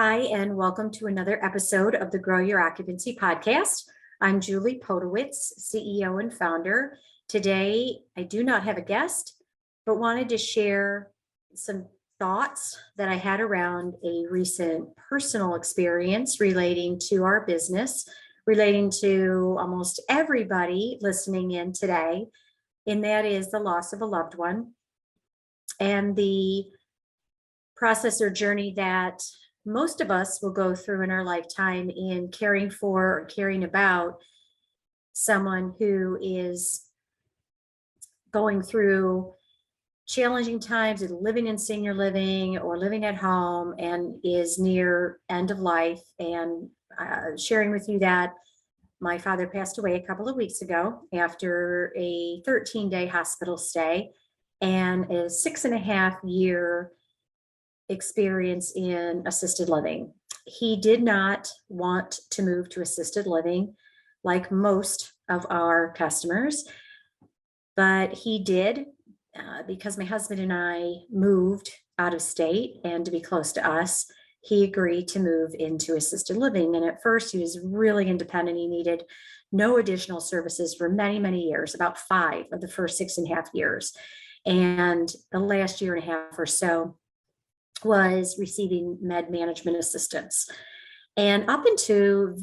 Hi, and welcome to another episode of the Grow Your Occupancy podcast. I'm Julie Podewitz, CEO and founder. Today, I do not have a guest, but wanted to share some thoughts that I had around a recent personal experience relating to our business, relating to almost everybody listening in today, and that is the loss of a loved one and the process or journey that most of us will go through in our lifetime in caring for or caring about someone who is going through challenging times and living in senior living or living at home and is near end of life. And sharing with you that my father passed away a couple of weeks ago after a 13-day hospital stay and a 6.5-year experience in assisted living. He did not want to move to assisted living like most of our customers, but he did because my husband and I moved out of state, and to be close to us, he agreed to move into assisted living. And at first he was really independent. He needed no additional services for many, many years, about 5 of the first 6.5 years. And the last year and a half or so was receiving med management assistance. And up into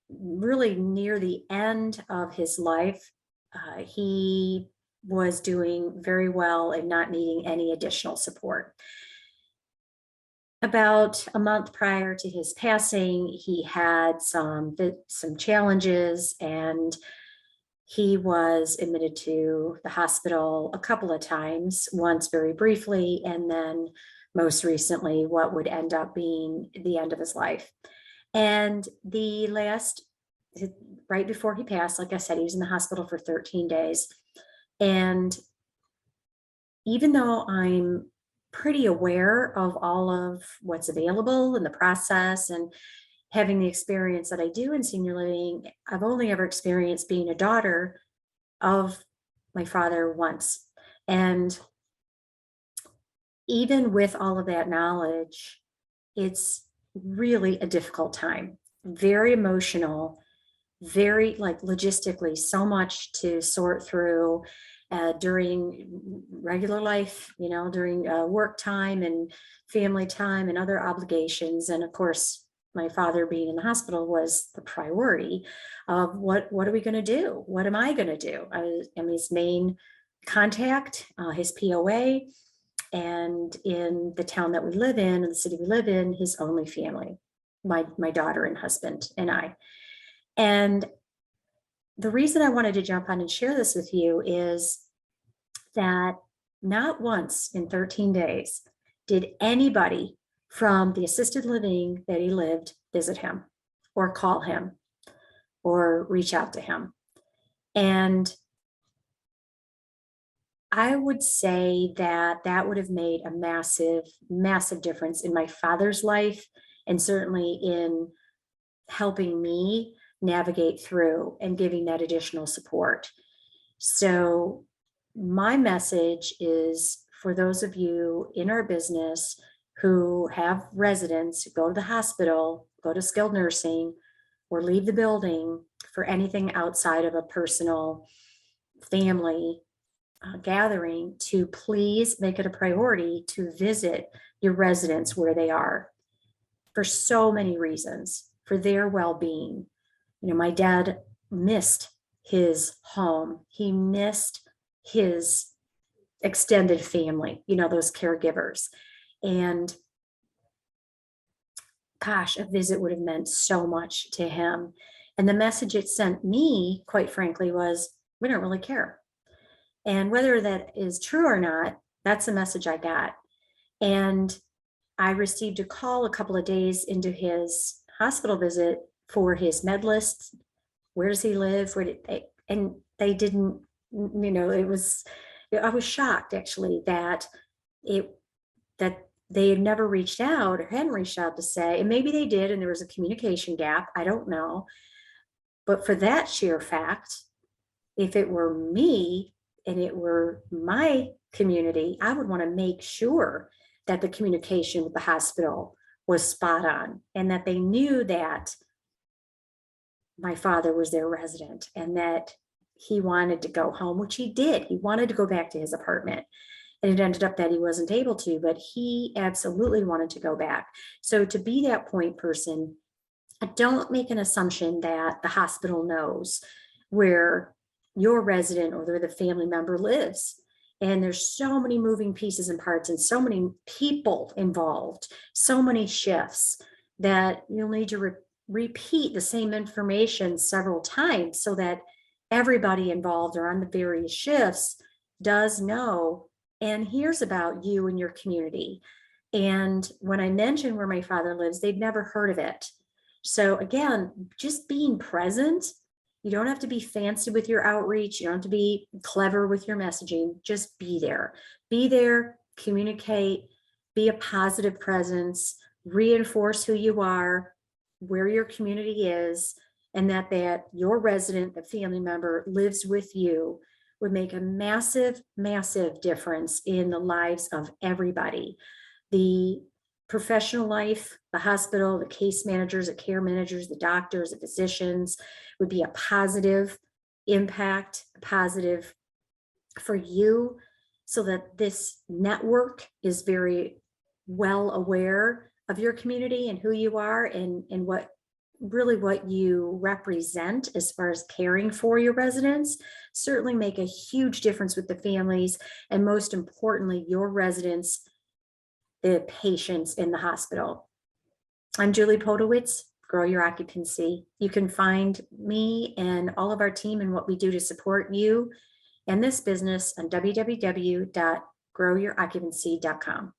really near the end of his life, he was doing very well and not needing any additional support. About a month prior to his passing, he had some challenges, and he was admitted to the hospital a couple of times, once very briefly, and then most recently what would end up being the end of his life. And right before he passed, like I said, he was in the hospital for 13 days. And even though I'm pretty aware of all of what's available in the process and having the experience that I do in senior living, I've only ever experienced being a daughter of my father once. And even with all of that knowledge, it's really a difficult time, very emotional, very logistically, so much to sort through during regular life, during work time and family time and other obligations. And of course, my father being in the hospital was the priority of what are we going to do? What am I going to do? I'm his main contact, his POA. And in the town that we live in the city we live in, his only family, my daughter and husband and I. And the reason I wanted to jump on and share this with you is that not once in 13 days did anybody from the assisted living that he lived visit him or call him or reach out to him. And I would say that would have made a massive, massive difference in my father's life, and certainly in helping me navigate through and giving that additional support. So my message is for those of you in our business who have residents, go to the hospital, go to skilled nursing, or leave the building for anything outside of a personal family gathering, to please make it a priority to visit your residents where they are for so many reasons, for their well-being. My dad missed his home. He missed his extended family, those caregivers. And gosh, a visit would have meant so much to him. And the message it sent me, quite frankly, was we don't really care. And whether that is true or not, that's the message I got. And I received a call a couple of days into his hospital visit for his med list. Where does he live? And they didn't, I was shocked actually that they had never reached out or hadn't reached out to say, and maybe they did, and there was a communication gap. I don't know. But for that sheer fact, if it were me, and it were my community, I would want to make sure that the communication with the hospital was spot on, and that they knew that my father was their resident and that he wanted to go home, which he did. He wanted to go back to his apartment. And it ended up that he wasn't able to, but he absolutely wanted to go back. So to be that point person, don't make an assumption that the hospital knows where your resident or the family member lives. And there's so many moving pieces and parts and so many people involved, so many shifts that you'll need to repeat the same information several times so that everybody involved or on the various shifts does know and hears about you and your community. And when I mentioned where my father lives, they'd never heard of it. So again, just being present. You don't have to be fancy with your outreach. You don't have to be clever with your messaging. Just be there. Be there, communicate, be a positive presence, reinforce who you are, where your community is, and that your resident, the family member lives with you would make a massive, massive difference in the lives of everybody. The professional life, the hospital, the case managers, the care managers, the doctors, the physicians would be a positive impact, positive for you, so that this network is very well aware of your community and who you are and what you represent as far as caring for your residents. Certainly make a huge difference with the families, and most importantly, your residents, the patients in the hospital. I'm Julie Podewitz, Grow Your Occupancy. You can find me and all of our team and what we do to support you and this business on www.growyouroccupancy.com.